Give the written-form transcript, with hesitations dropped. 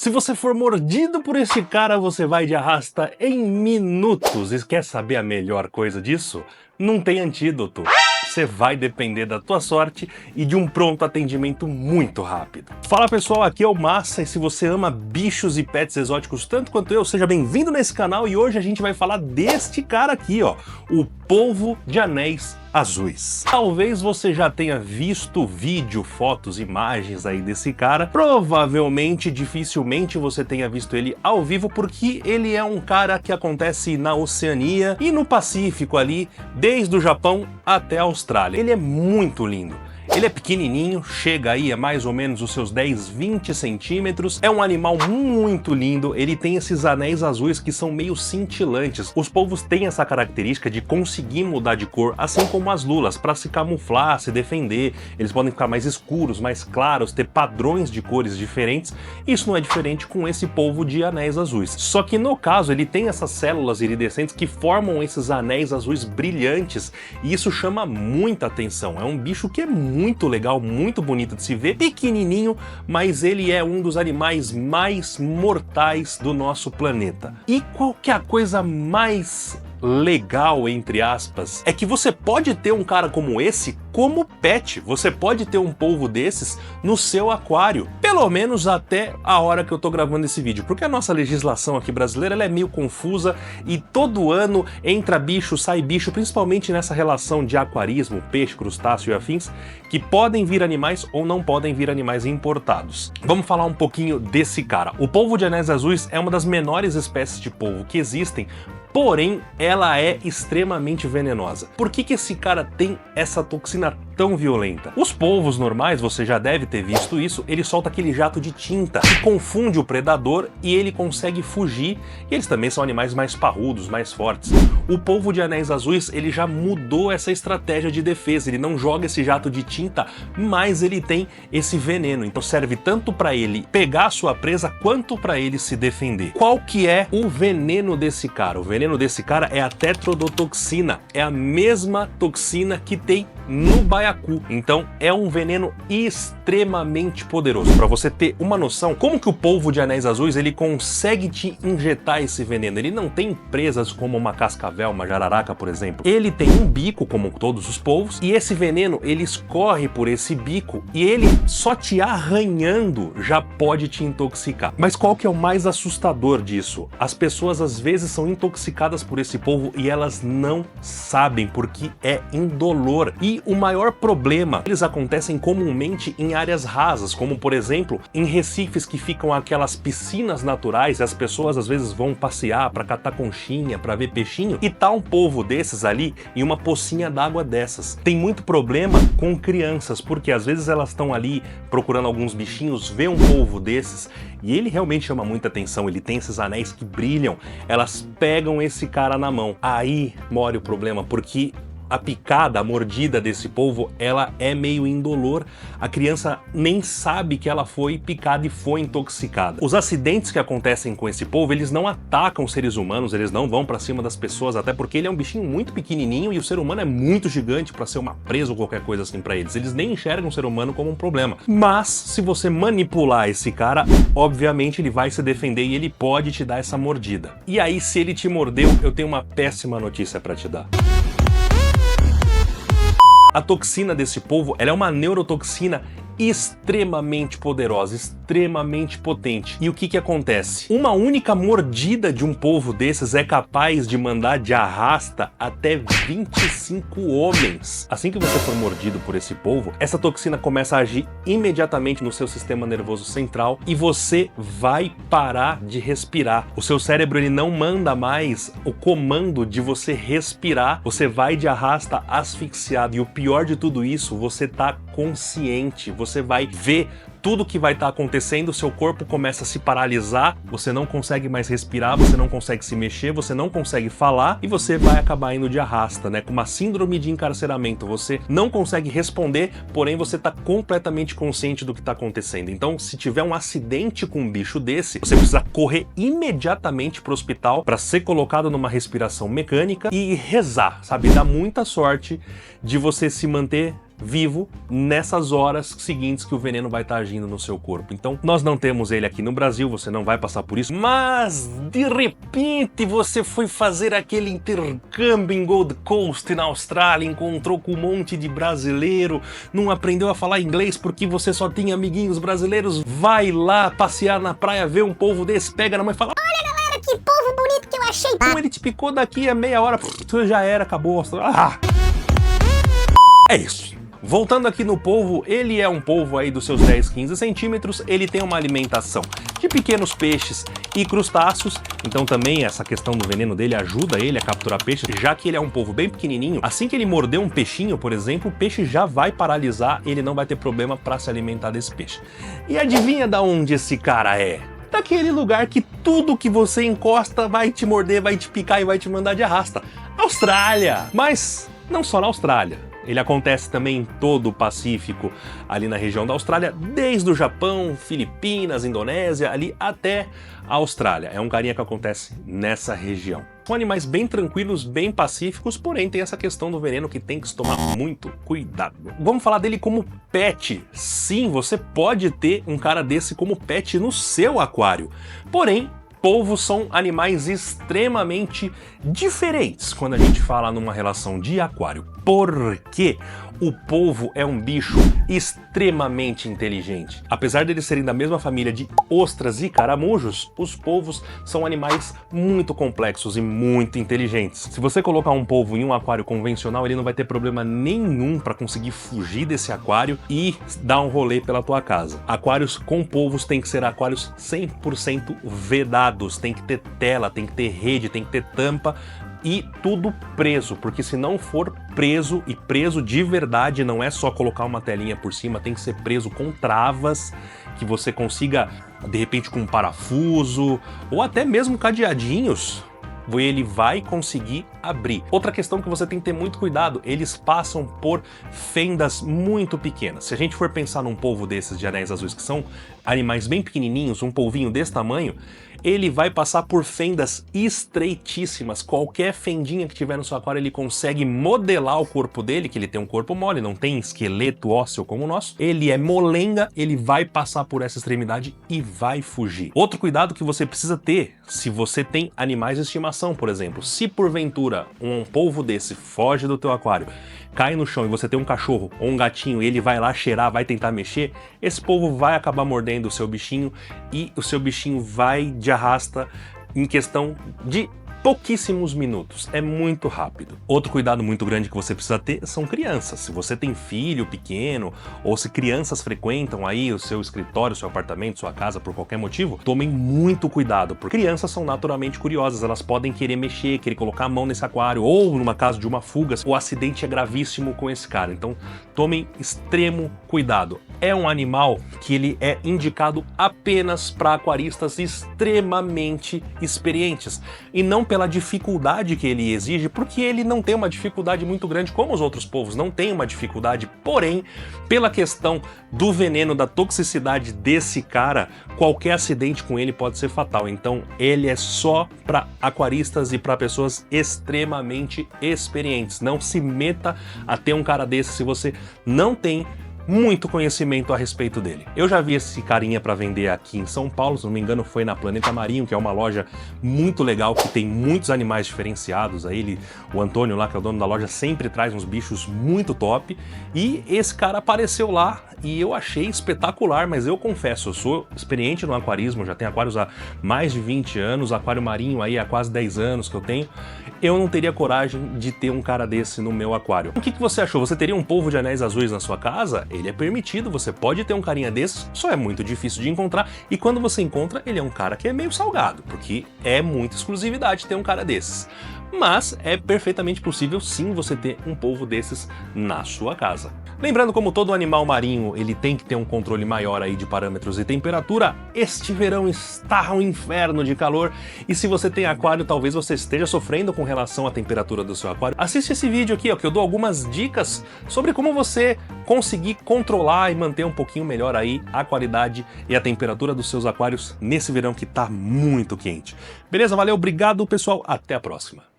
Se você for mordido por esse cara, você vai de arrasta em minutos. E quer saber a melhor coisa disso? Não tem antídoto. Você vai depender da tua sorte e de um pronto atendimento muito rápido. Fala pessoal, aqui é o Massa e se você ama bichos e pets exóticos tanto quanto eu, seja bem-vindo nesse canal e hoje a gente vai falar deste cara aqui, ó, o polvo de anéis azuis. Talvez você já tenha visto vídeo, fotos, imagens aí desse cara. Provavelmente, dificilmente você tenha visto ele ao vivo, porque ele é um cara que acontece na Oceania e no Pacífico ali, desde o Japão até a Austrália. Ele é muito lindo. Ele é pequenininho, chega aí a mais ou menos os seus 10, 20 centímetros. É um animal muito lindo, ele tem esses anéis azuis que são meio cintilantes. Os polvos têm essa característica de conseguir mudar de cor, assim como as lulas, para se camuflar, se defender. Eles podem ficar mais escuros, mais claros, ter padrões de cores diferentes. Isso não é diferente com esse polvo de anéis azuis. Só que no caso, ele tem essas células iridescentes que formam esses anéis azuis brilhantes e isso chama muita atenção. É um bicho que é muito legal, muito bonito de se ver, pequenininho, mas ele é um dos animais mais mortais do nosso planeta. E qual que é a coisa mais legal, entre aspas, é que você pode ter um cara como esse como pet. Você pode ter um polvo desses no seu aquário, pelo menos até a hora que eu tô gravando esse vídeo, porque a nossa legislação aqui brasileira ela é meio confusa e todo ano entra bicho, sai bicho, principalmente nessa relação de aquarismo, peixe, crustáceo e afins, que podem vir animais ou não podem vir animais importados. Vamos falar um pouquinho desse cara. O polvo de anéis azuis é uma das menores espécies de polvo que existem, porém ela é extremamente venenosa. Por que esse cara tem essa toxina tão violenta? Os polvos normais, você já deve ter visto isso, ele solta aquele jato de tinta que confunde o predador e ele consegue fugir, e eles também são animais mais parrudos, mais fortes. O polvo de anéis azuis, ele já mudou essa estratégia de defesa, ele não joga esse jato de tinta, mas ele tem esse veneno, então serve tanto para ele pegar a sua presa, quanto para ele se defender. Qual que é o veneno desse cara? O veneno desse cara é a tetrodotoxina, é a mesma toxina que tem no baiacu, então é um veneno extremamente poderoso. Para você ter uma noção, como que o polvo de anéis azuis ele consegue te injetar esse veneno? Ele não tem presas como uma cascavel, uma jararaca, por exemplo. Ele tem um bico, como todos os polvos, e esse veneno ele escorre por esse bico e ele só te arranhando já pode te intoxicar. Mas qual que é o mais assustador disso? As pessoas às vezes são intoxicadas por esse polvo e elas não sabem, porque é indolor. E o maior problema, eles acontecem comumente em áreas rasas, como por exemplo, em recifes que ficam aquelas piscinas naturais, e as pessoas às vezes vão passear para catar conchinha, para ver peixinho, e tá um polvo desses ali em uma pocinha d'água dessas. Tem muito problema com crianças, porque às vezes elas estão ali procurando alguns bichinhos, vê um polvo desses, e ele realmente chama muita atenção, ele tem esses anéis que brilham, elas pegam esse cara na mão. Aí mora o problema, porque a picada, a mordida desse polvo, ela é meio indolor. A criança nem sabe que ela foi picada e foi intoxicada. Os acidentes que acontecem com esse polvo, eles não atacam seres humanos, eles não vão pra cima das pessoas, até porque ele é um bichinho muito pequenininho e o ser humano é muito gigante pra ser uma presa ou qualquer coisa assim pra eles. Eles nem enxergam o ser humano como um problema. Mas, se você manipular esse cara, obviamente ele vai se defender e ele pode te dar essa mordida. E aí, se ele te mordeu, eu tenho uma péssima notícia pra te dar. A toxina desse polvo, ela é uma neurotoxina extremamente poderosa, extremamente potente. E o que acontece? Uma única mordida de um polvo desses é capaz de mandar de arrasta até 25 homens. Assim que você for mordido por esse polvo, essa toxina começa a agir imediatamente no seu sistema nervoso central e você vai parar de respirar. O seu cérebro ele não manda mais o comando de você respirar, você vai de arrasta asfixiado. E o pior de tudo isso, você tá consciente, você vai ver tudo que vai estar acontecendo, seu corpo começa a se paralisar, você não consegue mais respirar, você não consegue se mexer, você não consegue falar e você vai acabar indo de arrasta, né? Com uma síndrome de encarceramento, você não consegue responder, porém você está completamente consciente do que está acontecendo. Então, se tiver um acidente com um bicho desse, você precisa correr imediatamente para o hospital para ser colocado numa respiração mecânica e rezar, sabe? Dá muita sorte de você se manter vivo nessas horas seguintes que o veneno vai estar agindo no seu corpo. Então, nós não temos ele aqui no Brasil, você não vai passar por isso, mas de repente você foi fazer aquele intercâmbio em Gold Coast, na Austrália, encontrou com um monte de brasileiro, não aprendeu a falar inglês porque você só tinha amiguinhos brasileiros, vai lá passear na praia, vê um polvo desse, pega na mão e fala: olha galera, que polvo bonito que eu achei! Como ele te picou daqui a meia hora, já era, acabou. É isso. Voltando aqui no polvo, ele é um polvo aí dos seus 10, 15 centímetros, ele tem uma alimentação de pequenos peixes e crustáceos, então também essa questão do veneno dele ajuda ele a capturar peixe, já que ele é um polvo bem pequenininho, assim que ele morder um peixinho, por exemplo, o peixe já vai paralisar, ele não vai ter problema para se alimentar desse peixe. E adivinha da onde esse cara é? Daquele lugar que tudo que você encosta vai te morder, vai te picar e vai te mandar de arrasta. Austrália! Mas não só na Austrália. Ele acontece também em todo o Pacífico, ali na região da Austrália, desde o Japão, Filipinas, Indonésia, ali até a Austrália. É um carinha que acontece nessa região. São animais bem tranquilos, bem pacíficos, porém tem essa questão do veneno que tem que se tomar muito cuidado. Vamos falar dele como pet. Sim, você pode ter um cara desse como pet no seu aquário. Porém, polvos são animais extremamente diferentes quando a gente fala numa relação de aquário. Por quê? O polvo é um bicho extremamente inteligente. Apesar de eles serem da mesma família de ostras e caramujos, os polvos são animais muito complexos e muito inteligentes. Se você colocar um polvo em um aquário convencional, ele não vai ter problema nenhum para conseguir fugir desse aquário e dar um rolê pela tua casa. Aquários com polvos tem que ser aquários 100% vedados, tem que ter tela, tem que ter rede, tem que ter tampa, e tudo preso, porque se não for preso, e preso de verdade, não é só colocar uma telinha por cima, tem que ser preso com travas, que você consiga, de repente com um parafuso, ou até mesmo cadeadinhos, ele vai conseguir abrir. Outra questão que você tem que ter muito cuidado, eles passam por fendas muito pequenas. Se a gente for pensar num polvo desses de anéis azuis, que são animais bem pequenininhos, um polvinho desse tamanho, ele vai passar por fendas estreitíssimas. Qualquer fendinha que tiver no seu aquário, ele consegue modelar o corpo dele, que ele tem um corpo mole, não tem esqueleto ósseo como o nosso. Ele é molenga, ele vai passar por essa extremidade e vai fugir. Outro cuidado que você precisa ter, se você tem animais de estimação, por exemplo, se porventura um polvo desse foge do teu aquário, cai no chão e você tem um cachorro ou um gatinho e ele vai lá cheirar, vai tentar mexer, esse polvo vai acabar mordendo o seu bichinho e o seu bichinho vai de arrasta em questão de pouquíssimos minutos, é muito rápido. Outro cuidado muito grande que você precisa ter são crianças. Se você tem filho pequeno ou se crianças frequentam aí o seu escritório, seu apartamento, sua casa por qualquer motivo, tomem muito cuidado, porque crianças são naturalmente curiosas, elas podem querer mexer, querer colocar a mão nesse aquário, ou numa caso de uma fuga, o acidente é gravíssimo com esse cara, então tomem extremo cuidado. É um animal que ele é indicado apenas para aquaristas extremamente experientes, e não pela dificuldade que ele exige, porque ele não tem uma dificuldade muito grande como os outros polvos, não tem uma dificuldade, porém, pela questão do veneno, da toxicidade desse cara, qualquer acidente com ele pode ser fatal. Então ele é só para aquaristas e para pessoas extremamente experientes. Não se meta a ter um cara desse se você não tem muito conhecimento a respeito dele. Eu já vi esse carinha para vender aqui em São Paulo, se não me engano foi na Planeta Marinho, que é uma loja muito legal, que tem muitos animais diferenciados. Aí o Antônio lá, que é o dono da loja, sempre traz uns bichos muito top, e esse cara apareceu lá e eu achei espetacular, mas eu confesso, eu sou experiente no aquarismo, já tenho aquários há mais de 20 anos, aquário marinho aí há quase 10 anos que eu tenho, eu não teria coragem de ter um cara desse no meu aquário. O que você achou? Você teria um polvo de anéis azuis na sua casa? Ele é permitido, você pode ter um carinha desses, só é muito difícil de encontrar, e quando você encontra, ele é um cara que é meio salgado, porque é muita exclusividade ter um cara desses. Mas é perfeitamente possível sim você ter um polvo desses na sua casa. Lembrando, como todo animal marinho, ele tem que ter um controle maior aí de parâmetros e temperatura, este verão está um inferno de calor, e se você tem aquário, talvez você esteja sofrendo com relação à temperatura do seu aquário. Assiste esse vídeo aqui, ó, que eu dou algumas dicas sobre como você conseguir controlar e manter um pouquinho melhor aí a qualidade e a temperatura dos seus aquários nesse verão que tá muito quente. Beleza? Valeu, obrigado pessoal, até a próxima.